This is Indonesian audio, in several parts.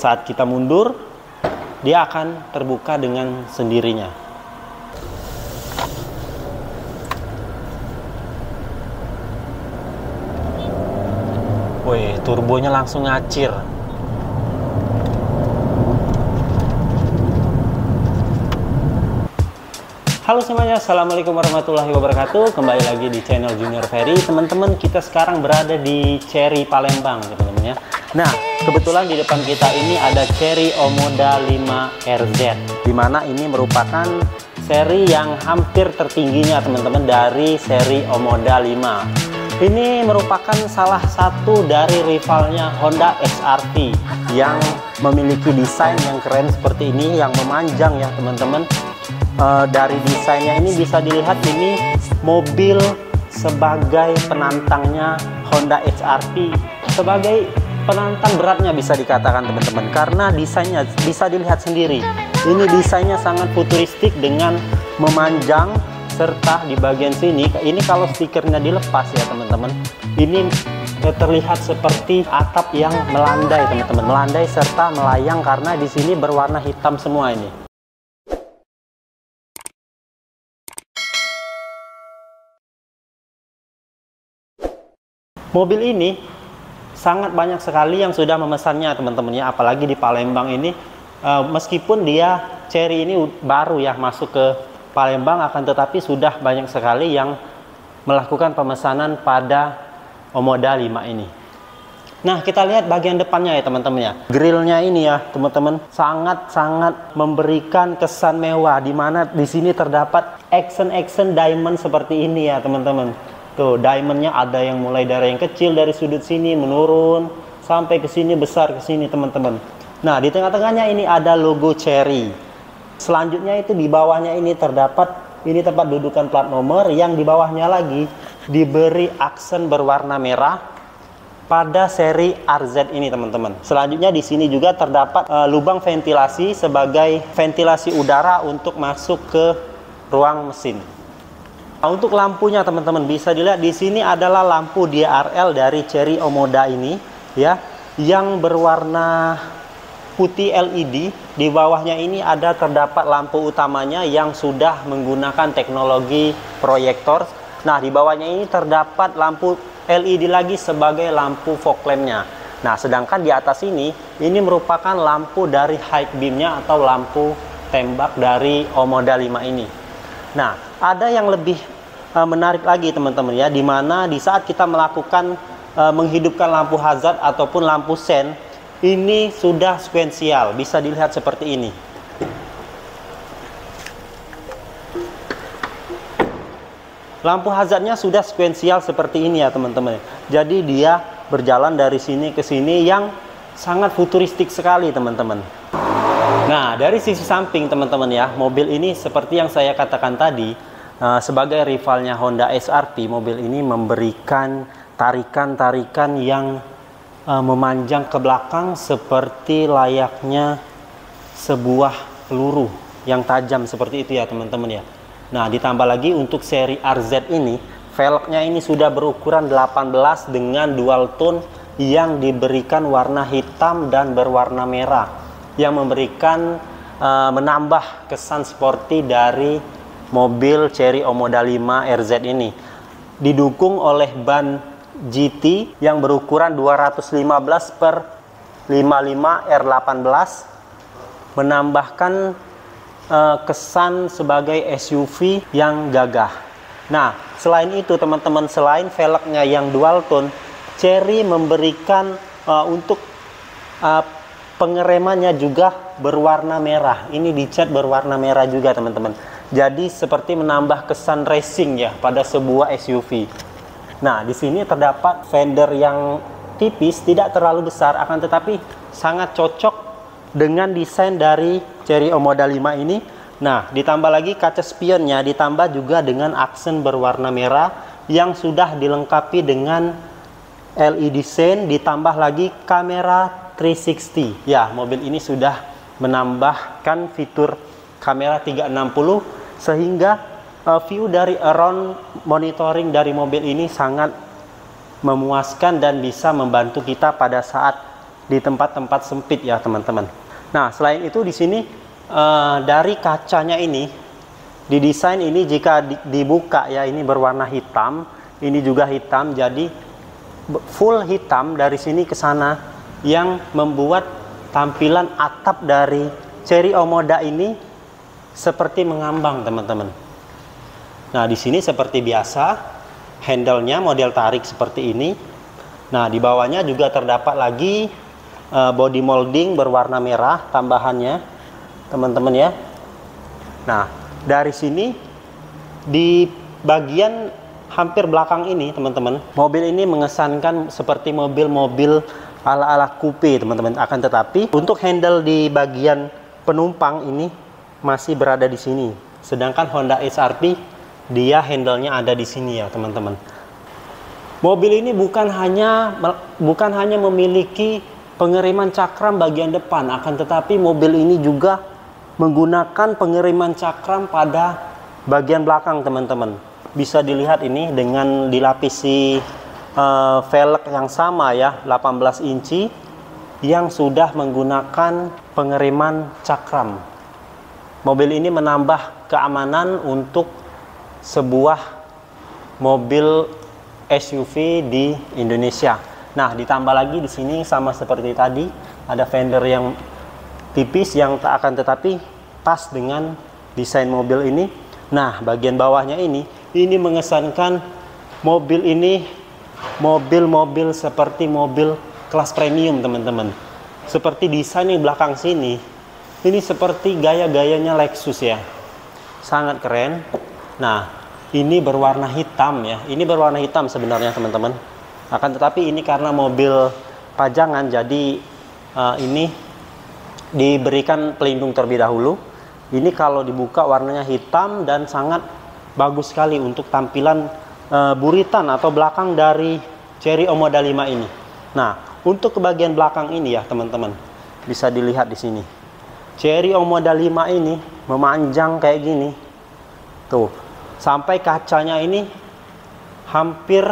saat kita mundur, dia akan terbuka dengan sendirinya. Wih, turbonya langsung ngacir. Halo semuanya, assalamualaikum warahmatullahi wabarakatuh. Kembali lagi di channel Junior Ferry. Teman-teman, kita sekarang berada di Chery Palembang, teman-teman ya. Nah, kebetulan di depan kita ini ada Chery Omoda 5 RZ, dimana ini merupakan seri yang hampir tertingginya teman-teman dari seri Omoda 5. Ini merupakan salah satu dari rivalnya Honda HR-V yang memiliki desain yang keren seperti ini, yang memanjang ya teman-teman. Dari desainnya ini bisa dilihat ini mobil sebagai penantangnya Honda HR-V, sebagai penantang beratnya bisa dikatakan teman-teman, karena desainnya bisa dilihat sendiri. Ini desainnya sangat futuristik dengan memanjang, serta di bagian sini ini kalau stikernya dilepas ya teman-teman, ini terlihat seperti atap yang melandai teman-teman, melandai serta melayang karena di sini berwarna hitam semua ini. Mobil ini sangat banyak sekali yang sudah memesannya teman-teman ya, apalagi di Palembang ini. Meskipun dia Chery ini baru ya masuk ke Palembang, akan tetapi sudah banyak sekali yang melakukan pemesanan pada Omoda 5 ini. Nah, kita lihat bagian depannya ya teman-teman ya. Grillnya ini ya teman-teman sangat-sangat memberikan kesan mewah, di mana di sini terdapat action diamond seperti ini ya teman-teman. Tuh, diamondnya ada yang mulai dari yang kecil dari sudut sini menurun sampai ke sini besar ke sini teman-teman. Nah, di tengah-tengahnya ini ada logo Chery. Selanjutnya itu di bawahnya ini terdapat ini tempat dudukan plat nomor, yang di bawahnya lagi diberi aksen berwarna merah pada seri RZ ini teman-teman. Selanjutnya di sini juga terdapat lubang ventilasi sebagai ventilasi udara untuk masuk ke ruang mesin. Nah, untuk lampunya teman-teman bisa dilihat di sini adalah lampu DRL dari Chery Omoda ini ya, yang berwarna putih LED. Di bawahnya ini ada terdapat lampu utamanya yang sudah menggunakan teknologi proyektor. Nah, di bawahnya ini terdapat lampu LED lagi sebagai lampu fog lampnya. Nah, sedangkan di atas ini merupakan lampu dari high beamnya atau lampu tembak dari Omoda 5 ini. Nah, ada yang lebih menarik lagi teman-teman ya, dimana di saat kita melakukan menghidupkan lampu hazard ataupun lampu sen, ini sudah sekuensial, bisa dilihat seperti ini. Lampu hazardnya sudah sekuensial seperti ini ya teman-teman. Jadi dia berjalan dari sini ke sini yang sangat futuristik sekali teman-teman. Nah, dari sisi samping teman-teman ya, mobil ini seperti yang saya katakan tadi, sebagai rivalnya Honda HR-V, mobil ini memberikan tarikan-tarikan yang memanjang ke belakang seperti layaknya sebuah peluru yang tajam seperti itu ya teman-teman ya. Nah, ditambah lagi untuk seri RZ ini, velgnya ini sudah berukuran 18 dengan dual tone yang diberikan warna hitam dan berwarna merah, yang memberikan menambah kesan sporty dari mobil Chery Omoda 5 RZ ini. Didukung oleh ban GT yang berukuran 215 per 55 R18, menambahkan kesan sebagai SUV yang gagah. Nah, selain itu teman-teman, selain velgnya yang dual tone, Chery memberikan untuk pengeremannya juga berwarna merah. Ini dicat berwarna merah juga teman-teman. Jadi seperti menambah kesan racing ya pada sebuah SUV. Nah, di sini terdapat fender yang tipis, tidak terlalu besar, akan tetapi sangat cocok dengan desain dari Chery Omoda 5 ini. Nah, ditambah lagi kaca spionnya ditambah juga dengan aksen berwarna merah yang sudah dilengkapi dengan LED sen, ditambah lagi kamera 360. Ya, mobil ini sudah menambahkan fitur kamera 360 sehingga view dari around monitoring dari mobil ini sangat memuaskan dan bisa membantu kita pada saat di tempat-tempat sempit ya teman-teman. Nah, selain itu di sini dari kacanya ini didesain ini jika dibuka ya, ini berwarna hitam, ini juga hitam, jadi full hitam dari sini ke sana yang membuat tampilan atap dari Cherry Omoda ini seperti mengambang teman-teman. Nah, di sini seperti biasa handle-nya model tarik seperti ini. Nah, di bawahnya juga terdapat lagi body molding berwarna merah tambahannya teman-teman ya. Nah, dari sini di bagian hampir belakang ini teman-teman, mobil ini mengesankan seperti mobil-mobil ala-ala coupe teman-teman. Akan tetapi untuk handle di bagian penumpang ini masih berada di sini. Sedangkan Honda HR-V dia handle-nya ada di sini ya teman-teman. Mobil ini bukan hanya memiliki pengiriman cakram bagian depan, akan tetapi mobil ini juga menggunakan pengiriman cakram pada bagian belakang teman-teman. Bisa dilihat ini dengan dilapisi velg yang sama ya, 18 inci yang sudah menggunakan pengiriman cakram. Mobil ini menambah keamanan untuk sebuah mobil SUV di Indonesia. Nah, ditambah lagi di sini sama seperti tadi, ada fender yang tipis yang tak akan tetapi pas dengan desain mobil ini. Nah, bagian bawahnya ini mengesankan mobil ini mobil-mobil seperti mobil kelas premium teman-teman. Seperti desain di belakang sini, ini seperti gaya-gayanya Lexus ya, sangat keren. Nah, ini berwarna hitam ya, ini berwarna hitam sebenarnya teman-teman. Akan tetapi ini karena mobil pajangan, jadi ini diberikan pelindung terlebih dahulu. Ini kalau dibuka warnanya hitam dan sangat bagus sekali untuk tampilan buritan atau belakang dari Cherry Omoda 5 ini. Nah, untuk ke bagian belakang ini ya teman-teman, bisa dilihat di sini. Cherry Omoda 5 ini memanjang kayak gini. Tuh, sampai kacanya ini hampir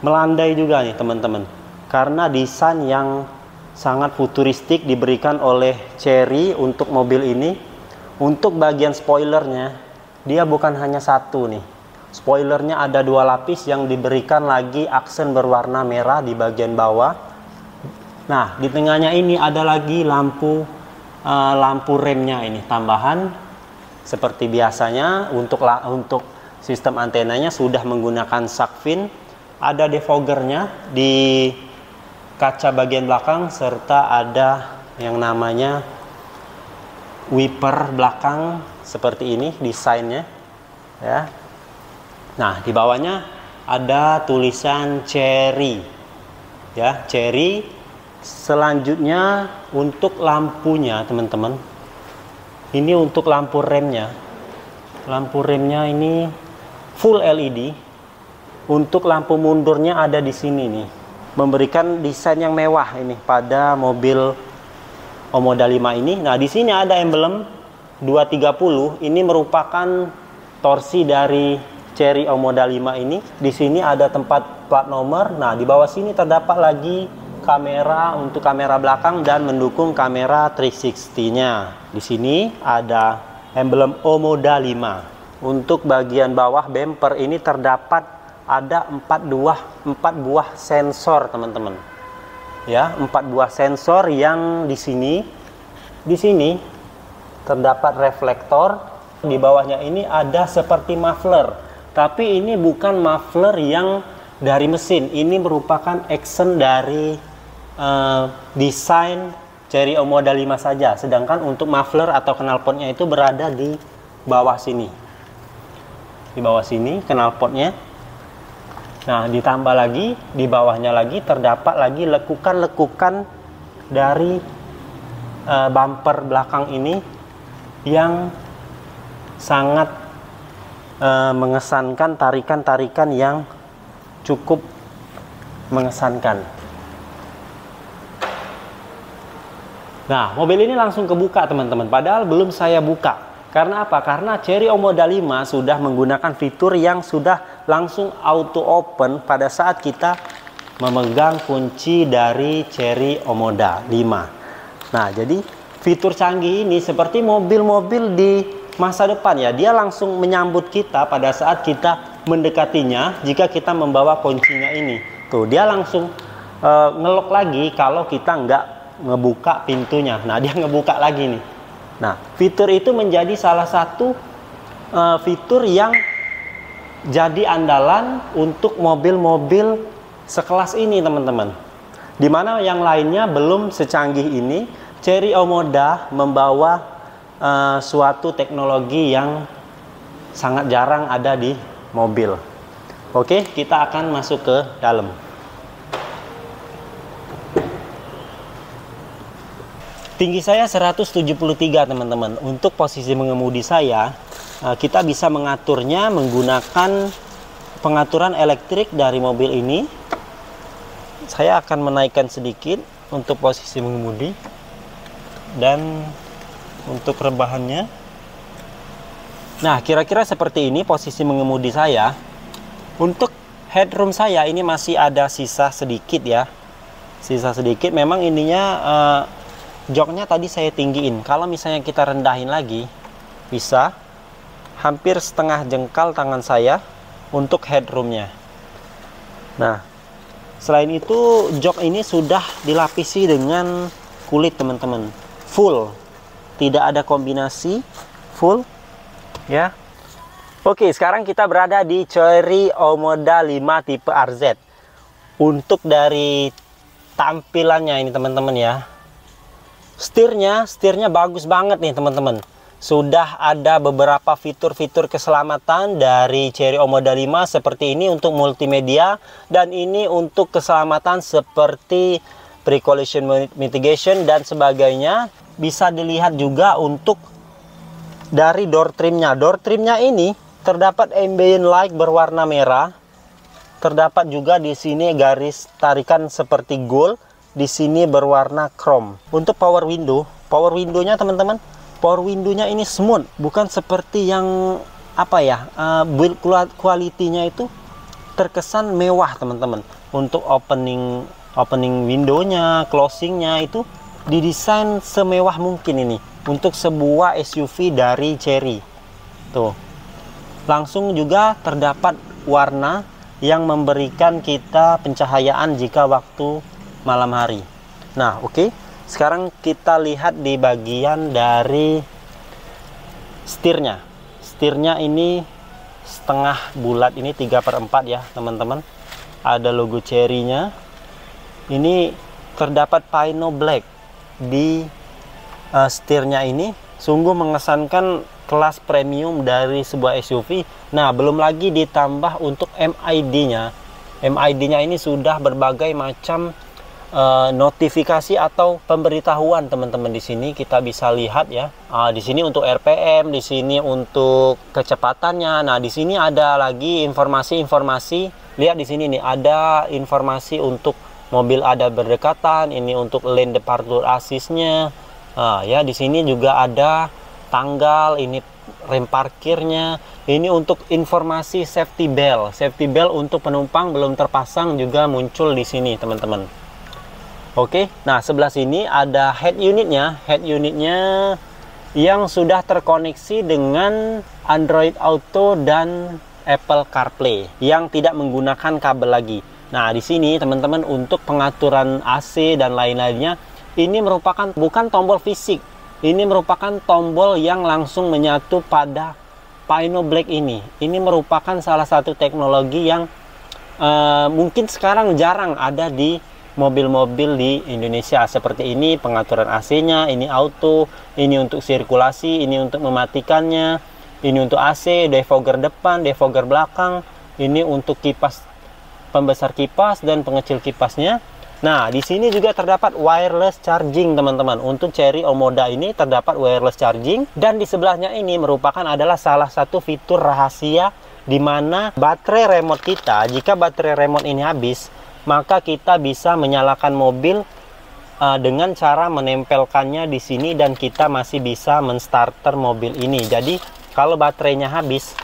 melandai juga nih teman-teman, karena desain yang sangat futuristik diberikan oleh Cherry untuk mobil ini. Untuk bagian spoilernya, dia bukan hanya satu nih, spoilernya ada 2 lapis yang diberikan lagi aksen berwarna merah di bagian bawah. Nah, di tengahnya ini ada lagi lampu remnya ini tambahan seperti biasanya. Untuk sistem antenanya sudah menggunakan shark fin. Ada defoggernya di kaca bagian belakang, serta ada yang namanya wiper belakang seperti ini desainnya ya. Nah, di bawahnya ada tulisan Cherry ya, Cherry. Selanjutnya untuk lampunya teman-teman, ini untuk lampu remnya ini full LED. Untuk lampu mundurnya ada di sini nih, memberikan desain yang mewah ini pada mobil Omoda 5 ini. Nah, di sini ada emblem 230, ini merupakan torsi dari Cherry Omoda 5 ini. Di sini ada tempat plat nomor. Nah, di bawah sini terdapat lagi kamera untuk kamera belakang dan mendukung kamera 360-nya. Di sini ada emblem Omoda 5. Untuk bagian bawah bumper ini terdapat ada 4 buah sensor teman-teman ya, 4 buah sensor yang di sini terdapat reflektor. Di bawahnya ini ada seperti muffler, tapi ini bukan muffler yang dari mesin, ini merupakan action dari desain Cherry Omoda 5 saja. Sedangkan untuk muffler atau knalpotnya itu berada di bawah sini, knalpotnya. Nah, ditambah lagi di bawahnya lagi terdapat lagi lekukan-lekukan dari bumper belakang ini yang sangat mengesankan, tarikan-tarikan yang cukup mengesankan. Nah, mobil ini langsung kebuka teman-teman, padahal belum saya buka. Karena apa? Karena Cherry Omoda 5 sudah menggunakan fitur yang sudah langsung auto open pada saat kita memegang kunci dari Chery Omoda 5. Nah, jadi fitur canggih ini seperti mobil-mobil di masa depan ya, dia langsung menyambut kita pada saat kita mendekatinya. Jika kita membawa kuncinya ini, tuh dia langsung ngelok lagi kalau kita nggak ngebuka pintunya. Nah, dia ngebuka lagi nih. Nah, fitur itu menjadi salah satu fitur yang jadi andalan untuk mobil-mobil sekelas ini, teman-teman. Dimana yang lainnya belum secanggih ini. Chery Omoda membawa suatu teknologi yang sangat jarang ada di mobil. Oke, kita akan masuk ke dalam. Tinggi saya 173, teman-teman. Untuk posisi mengemudi saya, kita bisa mengaturnya menggunakan pengaturan elektrik dari mobil ini. Saya akan menaikkan sedikit untuk posisi mengemudi dan untuk rebahannya. Nah, kira-kira seperti ini posisi mengemudi saya. Untuk headroom saya ini masih ada sisa sedikit ya. Sisa sedikit. Memang ininya joknya tadi saya tinggiin. Kalau misalnya kita rendahin lagi, bisa hampir setengah jengkal tangan saya untuk headroomnya. Nah, selain itu jok ini sudah dilapisi dengan kulit, teman-teman. Full. Tidak ada kombinasi, full ya. Oke, sekarang kita berada di Chery Omoda 5 tipe RZ. Untuk dari tampilannya ini, teman-teman ya, setirnya bagus banget nih, teman-teman. Sudah ada beberapa fitur-fitur keselamatan dari Chery Omoda 5 seperti ini untuk multimedia, dan ini untuk keselamatan seperti pre-collision mitigation dan sebagainya. Bisa dilihat juga untuk dari door trimnya. Door trimnya ini terdapat ambient light berwarna merah. Terdapat juga di sini garis tarikan seperti gold. Di sini berwarna chrome. Untuk power windownya, teman-teman, power windownya ini smooth, bukan seperti yang apa ya, build quality-nya itu terkesan mewah, teman-teman. Untuk opening windownya, closingnya itu didesain semewah mungkin ini untuk sebuah SUV dari Chery. Tuh, langsung juga terdapat warna yang memberikan kita pencahayaan jika waktu malam hari. Nah, oke. Sekarang kita lihat di bagian dari setirnya. Setirnya ini setengah bulat, ini 3/4 ya, teman-teman. Ada logo Chery-nya. Ini terdapat Pino Black di setirnya ini. Sungguh mengesankan kelas premium dari sebuah SUV. Nah, belum lagi ditambah untuk MID-nya. MID-nya ini sudah berbagai macam notifikasi atau pemberitahuan, teman-teman. Di sini kita bisa lihat ya. Di sini untuk RPM, di sini untuk kecepatannya. Nah, di sini ada lagi informasi-informasi. Lihat di sini nih, ada informasi untuk mobil ada berdekatan, ini untuk lane departure assist-nya. Nah, ya di sini juga ada tanggal, ini rem parkirnya. Ini untuk informasi safety belt. Safety belt untuk penumpang belum terpasang juga muncul di sini, teman-teman. Oke, nah sebelah sini ada head unitnya. Head unitnya yang sudah terkoneksi dengan Android Auto dan Apple CarPlay yang tidak menggunakan kabel lagi. Nah, di sini teman-teman untuk pengaturan AC dan lain-lainnya, ini merupakan bukan tombol fisik. Ini merupakan tombol yang langsung menyatu pada Pino Black ini. Ini merupakan salah satu teknologi yang mungkin sekarang jarang ada di mobil-mobil di Indonesia. Seperti ini pengaturan AC-nya, ini auto, ini untuk sirkulasi, ini untuk mematikannya, ini untuk AC, defogger depan, defogger belakang, ini untuk kipas, pembesar kipas dan pengecil kipasnya. Nah, di sini juga terdapat wireless charging, teman-teman. Untuk Chery Omoda ini terdapat wireless charging, dan di sebelahnya ini merupakan adalah salah satu fitur rahasia di mana baterai remote kita, jika baterai remote ini habis, maka kita bisa menyalakan mobil dengan cara menempelkannya di sini, dan kita masih bisa menstarter mobil ini. Jadi kalau baterainya habis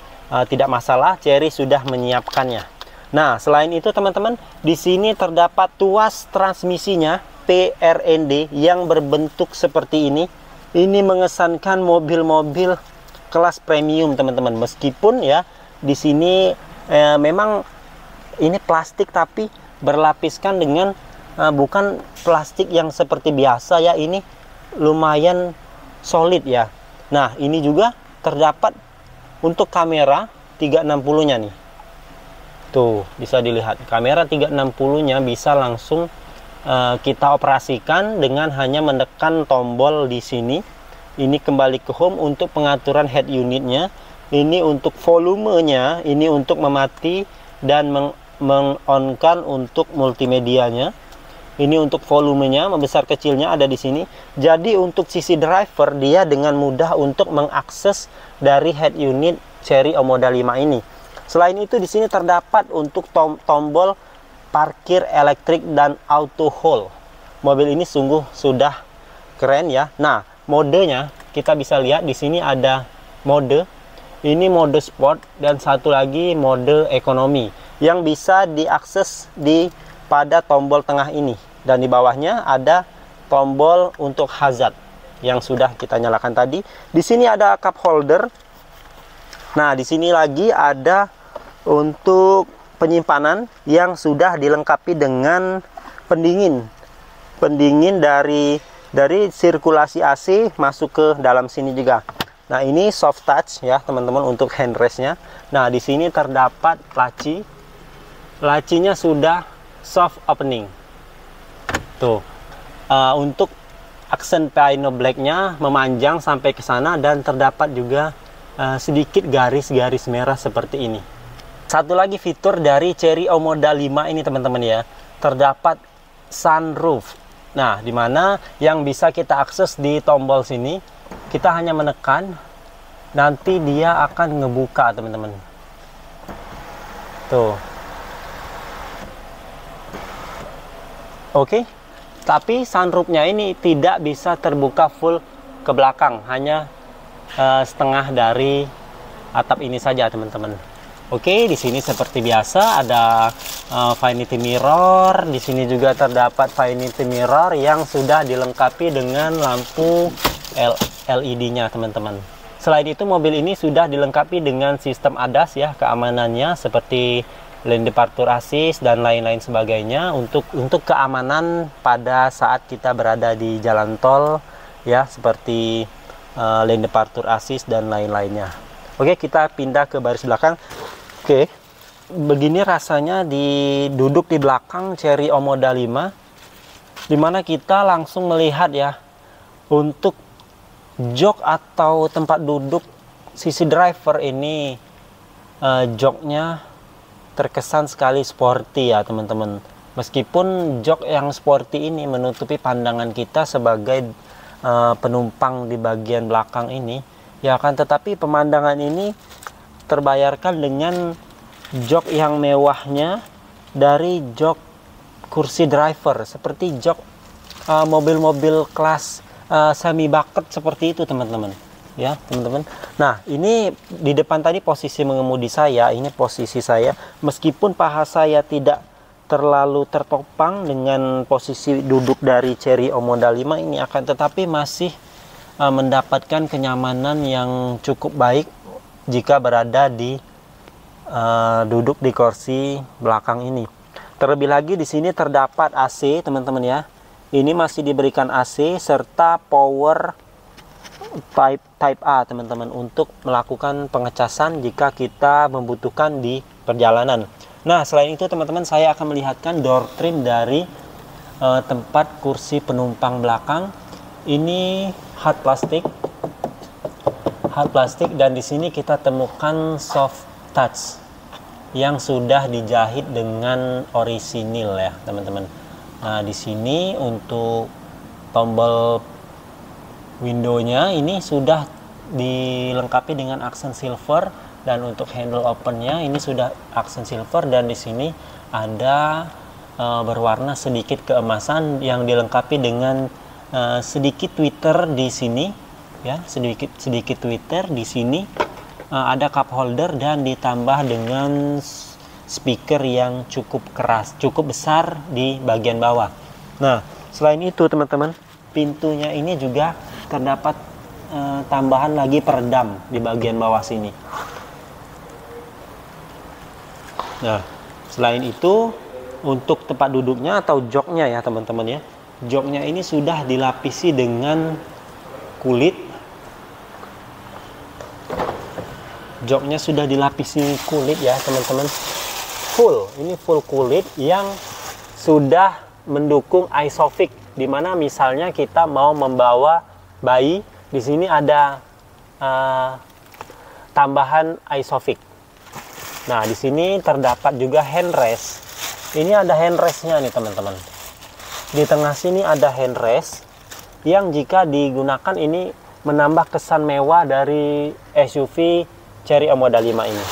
tidak masalah, Chery sudah menyiapkannya. Nah, selain itu teman-teman, di sini terdapat tuas transmisinya PRND yang berbentuk seperti ini. Ini mengesankan mobil-mobil kelas premium, teman-teman. Meskipun ya di sini memang ini plastik tapi berlapiskan dengan bukan plastik yang seperti biasa ya, ini lumayan solid ya. Nah, ini juga terdapat untuk kamera 360-nya nih. Tuh, bisa dilihat. Kamera 360-nya bisa langsung kita operasikan dengan hanya menekan tombol di sini. Ini kembali ke home untuk pengaturan head unitnya. Ini untuk volumenya, ini untuk memati dan meng-on-kan untuk multimedianya. Ini untuk volumenya, membesar kecilnya ada di sini. Jadi untuk sisi driver, dia dengan mudah untuk mengakses dari head unit Chery Omoda 5 ini. Selain itu di sini terdapat untuk tombol parkir elektrik dan auto hold. Mobil ini sungguh sudah keren ya. Nah, modenya kita bisa lihat di sini ada mode. Ini mode sport dan satu lagi mode ekonomi yang bisa diakses pada tombol tengah ini. Dan di bawahnya ada tombol untuk hazard yang sudah kita nyalakan tadi. Di sini ada cup holder. Nah, di sini lagi ada untuk penyimpanan yang sudah dilengkapi dengan pendingin. Pendingin dari sirkulasi AC masuk ke dalam sini juga. Nah, ini soft touch ya, teman-teman, untuk handrestnya. Nah, di sini terdapat laci. Lacinya sudah soft opening. Tuh, untuk aksen piano blacknya memanjang sampai ke sana dan terdapat juga sedikit garis-garis merah seperti ini. Satu lagi fitur dari Chery Omoda 5 ini, teman-teman ya, terdapat sunroof. Nah, dimana yang bisa kita akses di tombol sini, kita hanya menekan, nanti dia akan ngebuka, teman-teman. Tuh. Oke. Tapi sunroofnya ini tidak bisa terbuka full ke belakang, hanya setengah dari atap ini saja, teman-teman. Oke, di sini seperti biasa ada vanity mirror. Di sini juga terdapat vanity mirror yang sudah dilengkapi dengan lampu LED-nya, teman-teman. Selain itu, mobil ini sudah dilengkapi dengan sistem ADAS ya, keamanannya seperti lane departure assist dan lain-lain sebagainya untuk keamanan pada saat kita berada di jalan tol ya, seperti lane departure assist dan lain-lainnya. Oke, kita pindah ke baris belakang. Oke, begini rasanya duduk di belakang Chery Omoda 5, dimana kita langsung melihat ya, untuk jok atau tempat duduk sisi driver ini, joknya terkesan sekali sporty ya, teman-teman. Meskipun jok yang sporty ini menutupi pandangan kita sebagai penumpang di bagian belakang ini, ya akan tetapi pemandangan ini terbayarkan dengan jok yang mewahnya dari jok kursi driver, seperti jok mobil-mobil kelas semi bucket seperti itu, teman-teman. Ya, teman-teman. Nah, ini di depan tadi posisi mengemudi saya, ini posisi saya. Meskipun paha saya tidak terlalu tertopang dengan posisi duduk dari Chery Omoda 5 ini, akan tetapi masih mendapatkan kenyamanan yang cukup baik jika berada di duduk di kursi belakang ini. Terlebih lagi di sini terdapat AC, teman-teman ya. Ini masih diberikan AC serta power type A, teman-teman, untuk melakukan pengecasan jika kita membutuhkan di perjalanan. Nah, selain itu, teman-teman, saya akan melihatkan door trim dari tempat kursi penumpang belakang. Ini hard plastik, dan di sini kita temukan soft touch yang sudah dijahit dengan orisinil ya, teman-teman. Nah, di sini untuk tombol windownya ini sudah dilengkapi dengan aksen silver, dan untuk handle opennya ini sudah aksen silver, dan di sini ada berwarna sedikit keemasan yang dilengkapi dengan sedikit tweeter di sini ya, sedikit tweeter di sini. Ada cup holder dan ditambah dengan speaker yang cukup keras, cukup besar di bagian bawah. Nah, selain itu teman-teman, pintunya ini juga terdapat tambahan lagi peredam di bagian bawah sini. Nah, selain itu untuk tempat duduknya atau joknya ya teman-teman ya, joknya ini sudah dilapisi dengan kulit. Joknya sudah dilapisi kulit ya teman-teman, ini full kulit yang sudah mendukung ISOFIX, dimana misalnya kita mau membawa bayi, di sini ada tambahan ISOFIX. Nah, di sini terdapat juga handrest. Ini ada handrestnya nih teman-teman. Di tengah sini ada handrest yang jika digunakan ini menambah kesan mewah dari SUV Chery Omoda 5 ini.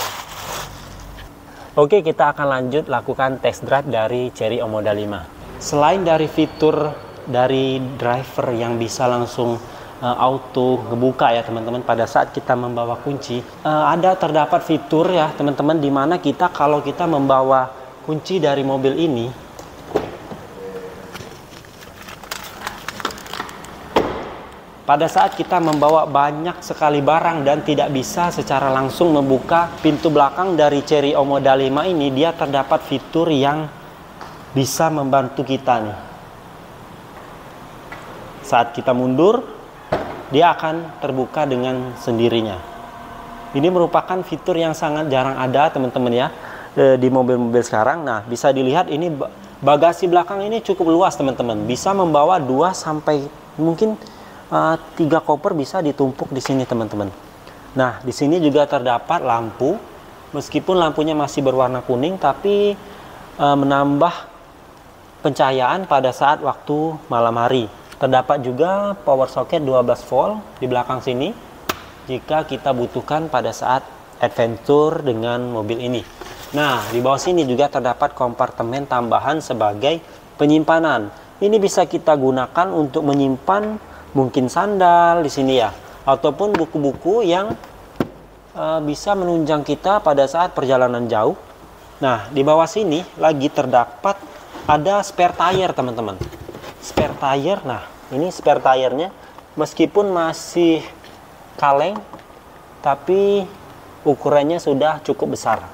Oke, kita akan lanjut lakukan test drive dari Chery Omoda 5. Selain dari fitur dari driver yang bisa langsung auto ngebuka ya teman-teman pada saat kita membawa kunci, terdapat fitur ya teman-teman, dimana kita kalau kita membawa kunci dari mobil ini, pada saat kita membawa banyak sekali barang dan tidak bisa secara langsung membuka pintu belakang dari Chery Omoda 5 ini, dia terdapat fitur yang bisa membantu kita nih. Saat kita mundur, dia akan terbuka dengan sendirinya. Ini merupakan fitur yang sangat jarang ada teman-teman ya di mobil-mobil sekarang. Nah, bisa dilihat ini bagasi belakang ini cukup luas teman-teman, bisa membawa 2 sampai mungkin 3 koper bisa ditumpuk di sini teman-teman. Nah, di sini juga terdapat lampu, meskipun lampunya masih berwarna kuning, tapi menambah pencahayaan pada saat waktu malam hari. Terdapat juga power socket 12 volt di belakang sini jika kita butuhkan pada saat adventure dengan mobil ini. Nah, di bawah sini juga terdapat kompartemen tambahan sebagai penyimpanan. Ini bisa kita gunakan untuk menyimpan mungkin sandal di sini ya, ataupun buku-buku yang bisa menunjang kita pada saat perjalanan jauh. Nah, di bawah sini lagi terdapat ada spare tire teman-teman. Spare tire, nah ini spare tire-nya meskipun masih kaleng, tapi ukurannya sudah cukup besar.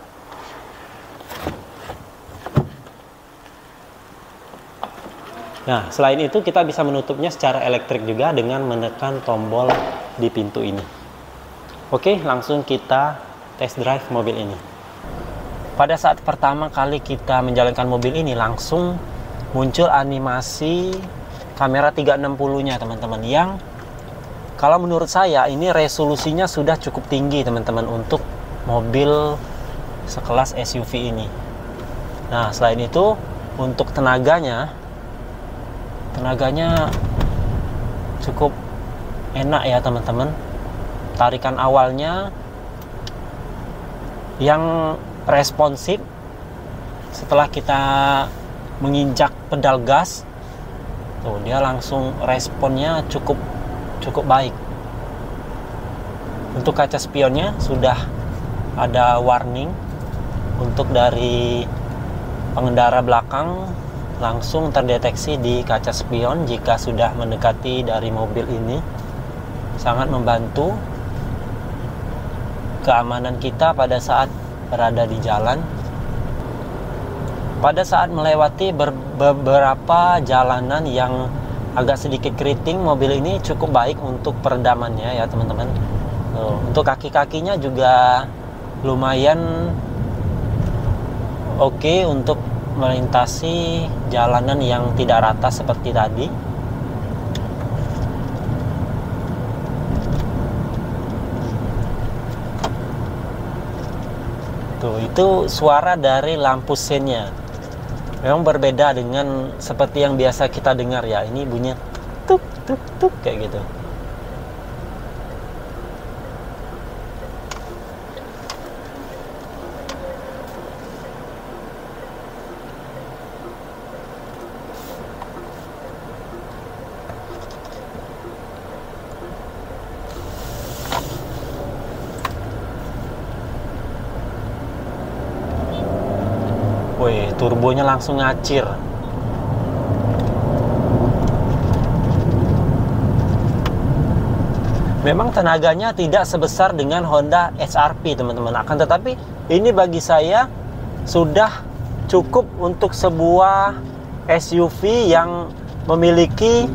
Nah, selain itu kita bisa menutupnya secara elektrik juga dengan menekan tombol di pintu ini. Oke, langsung kita test drive mobil ini. Pada saat pertama kali kita menjalankan mobil ini, langsung muncul animasi kamera 360-nya teman-teman, yang kalau menurut saya ini resolusinya sudah cukup tinggi teman-teman untuk mobil sekelas SUV ini. Nah, selain itu untuk tenaganya cukup enak ya teman-teman. Tarikan awalnya yang responsif, setelah kita menginjak pedal gas tuh dia langsung responnya cukup baik. Untuk kaca spionnya sudah ada warning untuk dari pengendara belakang, langsung terdeteksi di kaca spion jika sudah mendekati dari mobil ini. Sangat membantu keamanan kita pada saat berada di jalan. Pada saat melewati beberapa jalanan yang agak sedikit keriting, mobil ini cukup baik untuk peredamannya ya teman-teman. Untuk kaki-kakinya juga lumayan oke untuk melintasi jalanan yang tidak rata seperti tadi. Tuh, itu suara dari lampu sennya. Memang berbeda dengan seperti yang biasa kita dengar ya. Ini bunyinya tuk tuk tuk kayak gitu. turbonya langsung ngacir. Memang tenaganya tidak sebesar dengan Honda HR-V teman-teman, akan tetapi ini bagi saya sudah cukup untuk sebuah SUV yang memiliki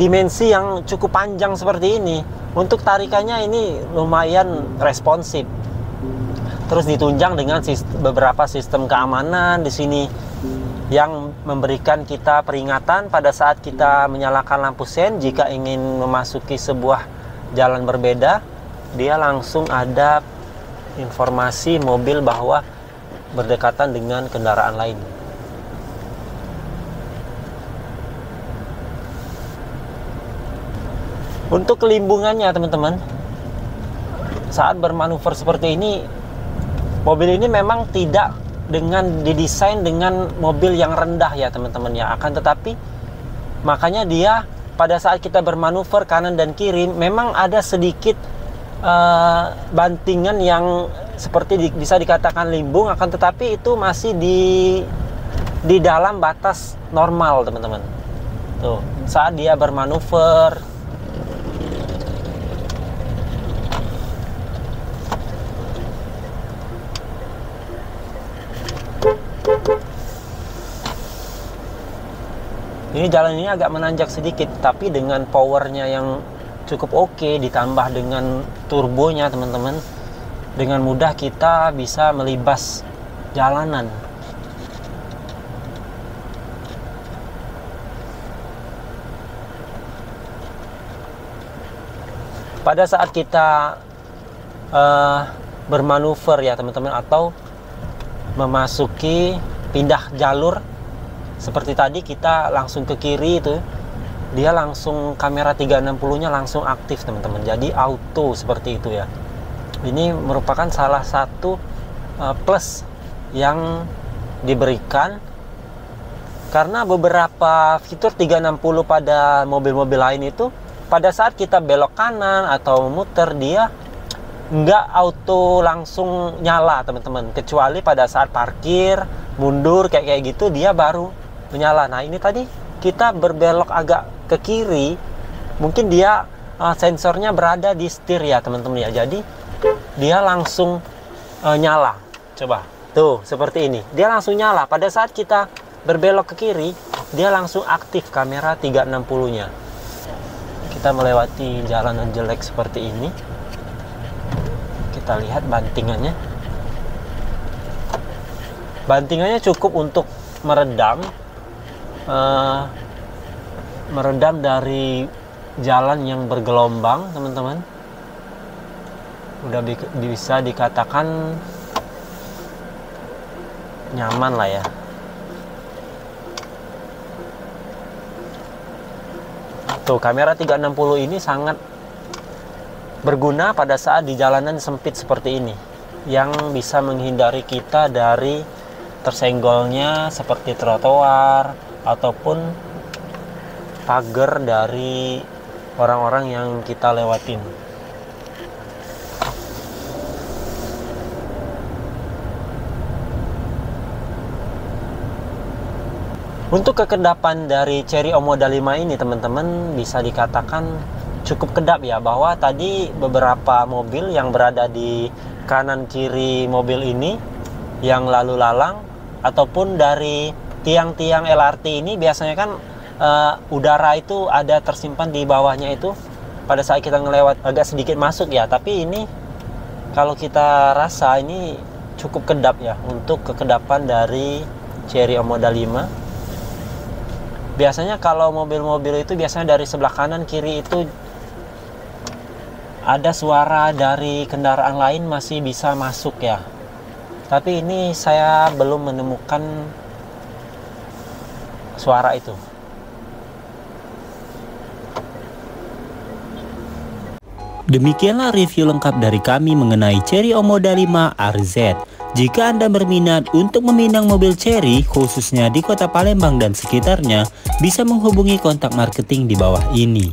dimensi yang cukup panjang seperti ini. Untuk tarikannya ini lumayan responsif. Terus ditunjang dengan beberapa sistem keamanan di sini yang memberikan kita peringatan pada saat kita menyalakan lampu sen. Jika ingin memasuki sebuah jalan berbeda, dia langsung ada informasi mobil bahwa berdekatan dengan kendaraan lain. Untuk kelimbungannya teman-teman, saat bermanuver seperti ini, mobil ini memang tidak didesain dengan mobil yang rendah ya teman-teman ya. Akan tetapi makanya dia pada saat kita bermanuver kanan dan kiri memang ada sedikit bantingan yang seperti bisa dikatakan limbung, akan tetapi itu masih di dalam batas normal teman-teman. Tuh, saat dia bermanuver, ini jalan ini agak menanjak sedikit, tapi dengan powernya yang cukup oke, ditambah dengan turbonya teman-teman, dengan mudah kita bisa melibas jalanan. Pada saat kita bermanuver ya teman-teman, atau memasuki pindah jalur seperti tadi, kita langsung ke kiri itu, dia langsung kamera 360 nya langsung aktif teman-teman, jadi auto seperti itu ya. Ini merupakan salah satu plus yang diberikan, karena beberapa fitur 360 pada mobil-mobil lain itu pada saat kita belok kanan atau muter, dia nggak auto langsung nyala teman-teman, kecuali pada saat parkir, mundur kayak gitu dia baru menyala. Nah ini tadi kita berbelok agak ke kiri, mungkin dia sensornya berada di setir ya teman-teman ya, jadi dia langsung nyala. Coba tuh seperti ini, dia langsung nyala. Pada saat kita berbelok ke kiri, dia langsung aktif kamera 360 nya. Kita melewati jalanan jelek seperti ini, kita lihat bantingannya cukup untuk meredam dari jalan yang bergelombang teman-teman. Udah bisa dikatakan nyaman lah ya. Tuh, kamera 360 ini sangat berguna pada saat di jalanan sempit seperti ini, yang bisa menghindari kita dari tersenggolnya seperti trotoar ataupun pagar dari orang-orang yang kita lewatin. Untuk kekedapan dari Chery Omoda 5 ini teman-teman bisa dikatakan cukup kedap ya, bahwa tadi beberapa mobil yang berada di kanan kiri mobil ini yang lalu lalang ataupun dari tiang-tiang LRT ini, biasanya kan udara itu ada tersimpan di bawahnya itu pada saat kita ngelewat, agak sedikit masuk ya. Tapi ini kalau kita rasa ini cukup kedap ya untuk kekedapan dari Chery Omoda 5. Biasanya kalau mobil-mobil itu biasanya dari sebelah kanan kiri itu ada suara dari kendaraan lain masih bisa masuk ya. Tapi ini saya belum menemukan suara itu. Demikianlah review lengkap dari kami mengenai Chery Omoda 5 RZ. Jika Anda berminat untuk meminang mobil Chery, khususnya di kota Palembang dan sekitarnya, bisa menghubungi kontak marketing di bawah ini.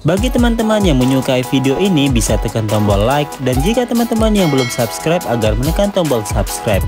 Bagi teman-teman yang menyukai video ini, bisa tekan tombol like, dan jika teman-teman yang belum subscribe, agar menekan tombol subscribe.